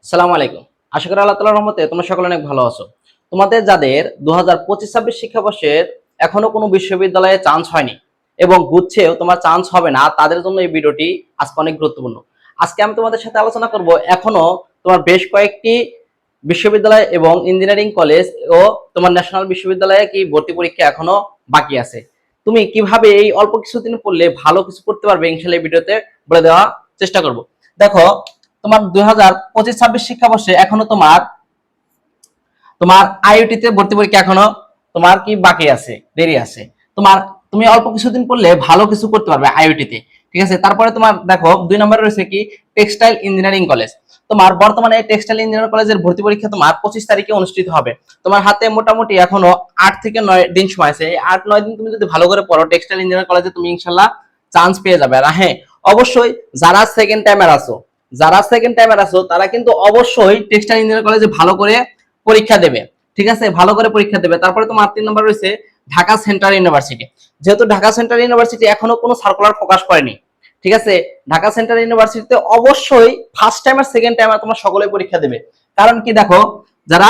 সালাম আলাইকুম। আশা করি আল্লাহ তাআলার রহমতে তোমরা সকলে অনেক ভালো আছো। তোমাদের যাদের 2025-26 শিক্ষাবর্ষের এখনো কোনো বিশ্ববিদ্যালয়ে চান্স হয়নি এবং গুচ্ছেও তোমার চান্স হবে না, তাদের জন্য এই ভিডিওটি আজকে অনেক গুরুত্বপূর্ণ। আজকে আমি তোমাদের সাথে আলোচনা করব এখনো তোমার বেশ কয়েকটি বিশ্ববিদ্যালয় এবং ইঞ্জিনিয়ারিং কলেজ ও তোমার ন্যাশনাল বিশ্ববিদ্যালয়ে কি ভর্তি পরীক্ষা এখনো বাকি আছে। তুমি কিভাবে এই অল্প কিছুদিন পড়লে ভালো কিছু করতে পারবে ইনশাআল্লাহ এই ভিডিওতে বলে দেওয়ার চেষ্টা করব। দেখো, তোমার 2025-26 শিক্ষাবর্ষে এখনো তোমার তোমার আইআইটি তে ভর্তি পরীক্ষা এখনো তোমার কি বাকি আছে, দেরি আছে। তুমি অল্প কিছুদিন পড়লে ভালো কিছু করতে পারবে আইআইটি তে, ঠিক আছে। তারপরে তোমার দেখো 2 নম্বরে রয়েছে কি টেক্সটাইল ইঞ্জিনিয়ারিং কলেজ। তোমার বর্তমানে টেক্সটাইল ইঞ্জিনিয়ারিং কলেজের ভর্তি পরীক্ষা তোমার 25 তারিখে অনুষ্ঠিত হবে। তোমার হাতে মোটামুটি এখনো 8 থেকে 9 দিন সময় আছে। এই 8-9 দিন তুমি যদি ভালো করে পড়ো টেক্সটাইল ইঞ্জিনিয়ারিং কলেজে তুমি ইনশাআল্লাহ চান্স পেয়ে যাবে। আর হ্যাঁ, অবশ্যই যারা সেকেন্ড টাইমার আছো তারা কিন্তু অবশ্যই টেক্সটাইল ইঞ্জিনিয়ারিং কলেজে ভালো করে পরীক্ষা দেবে, ঠিক আছে, ভালো করে পরীক্ষা দেবে। তারপরে তোমার 3 নম্বর রয়েছে ঢাকা সেন্ট্রাল ইউনিভার্সিটি। যেহেতু ঢাকা সেন্ট্রাল ইউনিভার্সিটি এখনো কোনো সার্কুলার প্রকাশ করেনি, ঠিক আছে, ঢাকা সেন্ট্রাল ইউনিভার্সিটিতে অবশ্যই ফার্স্ট টাইম আর সেকেন্ড টাইম তোমার সকলেই পরীক্ষা দেবে। কারণ কি, দেখো, যারা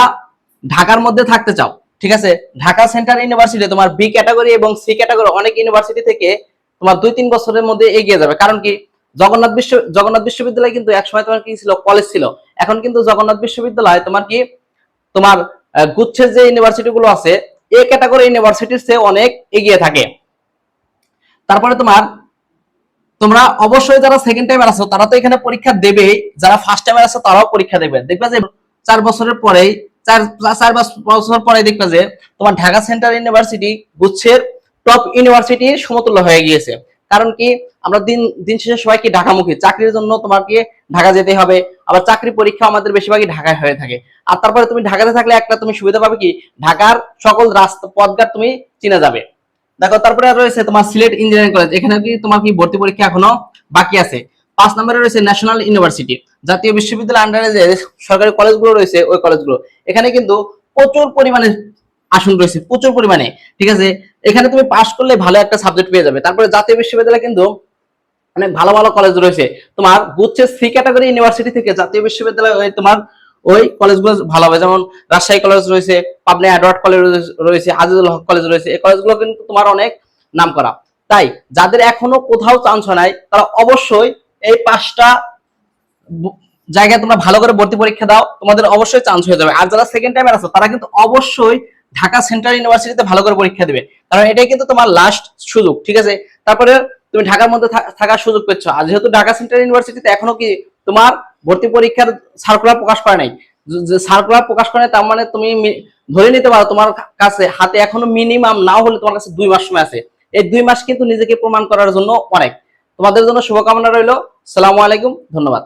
ঢাকার মধ্যে থাকতে চাও, ঠিক আছে, ঢাকা সেন্ট্রাল ইউনিভার্সিটি তোমার বি ক্যাটাগরি এবং সি ক্যাটাগরি অনেক ইউনিভার্সিটি থেকে তোমার 2-3 বছরের মধ্যে এগিয়ে যাবে। কারণ কি, জগন্নাথ বিশ্ববিদ্যালয় কিন্তু একসময় তোমার কি ছিল, কলেজ ছিল। এখন কিন্তু জগন্নাথ বিশ্ববিদ্যালয় তোমার কি তোমার গুচ্ছের যে ইউনিভার্সিটি গুলো আছে এ ক্যাটাগরি ইউনিভার্সিটির চেয়ে অনেক এগিয়ে থাকে। তারপরে তোমরা অবশ্যই যারা সেকেন্ড টাইমার আছো তারা তো এখানে পরীক্ষা দেবেই, যারা ফার্স্ট টাইমার আছো তারাও পরীক্ষা দেবে। দেখবা যে 4 বছরের পরেই 4 বছর পরে দেখবা যে তোমার ঢাকা সেন্ট্রাল ইউনিভার্সিটি গুচ্ছের টপ ইউনিভার্সিটির সমতুল্য হয়ে গিয়েছে। কারণ কি, আমরা দিন শেষে সবাই কি ঢাকামুখী, চাকরির জন্য তোমাকে ঢাকা যেতে হবে। আবার চাকরি পরীক্ষা আমাদের বেশিরভাগই ঢাকায় হয়ে থাকে। আর তারপরে তুমি ঢাকাতে থাকলে একটা তুমি সুবিধা পাবে কি, ঢাকার সকল রাস্তা পথঘাট তুমি চিনে যাবে। দেখো, তারপরে রয়েছে তোমার সিলেট ইঞ্জিনিয়ারিং কলেজ। এখানে কি তোমার কি ভর্তি পরীক্ষা এখনো বাকি আছে। 5 নম্বরে রয়েছে ন্যাশনাল ইউনিভার্সিটি, জাতীয় বিশ্ববিদ্যালয় আন্ডারে যে সরকারি কলেজগুলো রয়েছে ওই কলেজগুলো। এখানে কিন্তু প্রচুর পরিমাণে আসন রয়েছে, প্রচুর পরিমাণে, ঠিক আছে। এখানে তুমি পাস করলে ভালো একটা সাবজেক্ট পেয়ে যাবে। তারপরে জাতীয় বিশ্ববিদ্যালয় কিন্তু অনেক ভালো ভালো কলেজ রয়েছে। তোমার গুচ্ছের সি ক্যাটাগরি ইউনিভার্সিটি থেকে জাতীয় বিশ্ববিদ্যালয় তোমার ওই কলেজগুলো ভালো হবে। যেমন রাজশাহী কলেজ রয়েছে, পাবনা এডওয়ার্ড কলেজ রয়েছে, আজিজুল হক কলেজ রয়েছে। এই কলেজগুলো কিন্তু তোমার অনেক নাম করা। তাই যাদের এখনো কোথাও চান্স হয় নাই তারা অবশ্যই এই 5টা জায়গায় তোমরা ভালো করে ভর্তি পরীক্ষা দাও, তোমাদের অবশ্যই চান্স হয়ে যাবে। আর যারা সেকেন্ড টাইমার আছো তারা কিন্তু অবশ্যই ঢাকা সেন্ট্রাল ইউনিভার্সিটিতে ভালো করে পরীক্ষা দেবে, কারণ এটাই কিন্তু তোমার লাস্ট সুযোগ, ঠিক আছে। তারপরে তুমি ঢাকার মধ্যে থাকার সুযোগ পেচ্ছ। আর যেহেতু ঢাকা সেন্ট্রাল ইউনিভার্সিটিতে এখনো কি তোমার ভর্তি পরীক্ষার সার্কুলার প্রকাশ করে নাই, যে সার্কুলার প্রকাশ করে তার মানে তুমি ধরে নিতে পারো তোমার কাছে হাতে এখনো মিনিমাম নাও হলে তোমার কাছে 2 মাস সময় আছে। এই 2 মাস কিন্তু নিজেকে প্রমাণ করার জন্য অনেক। তোমাদের জন্য শুভকামনা রইল। আসসালামু আলাইকুম, ধন্যবাদ।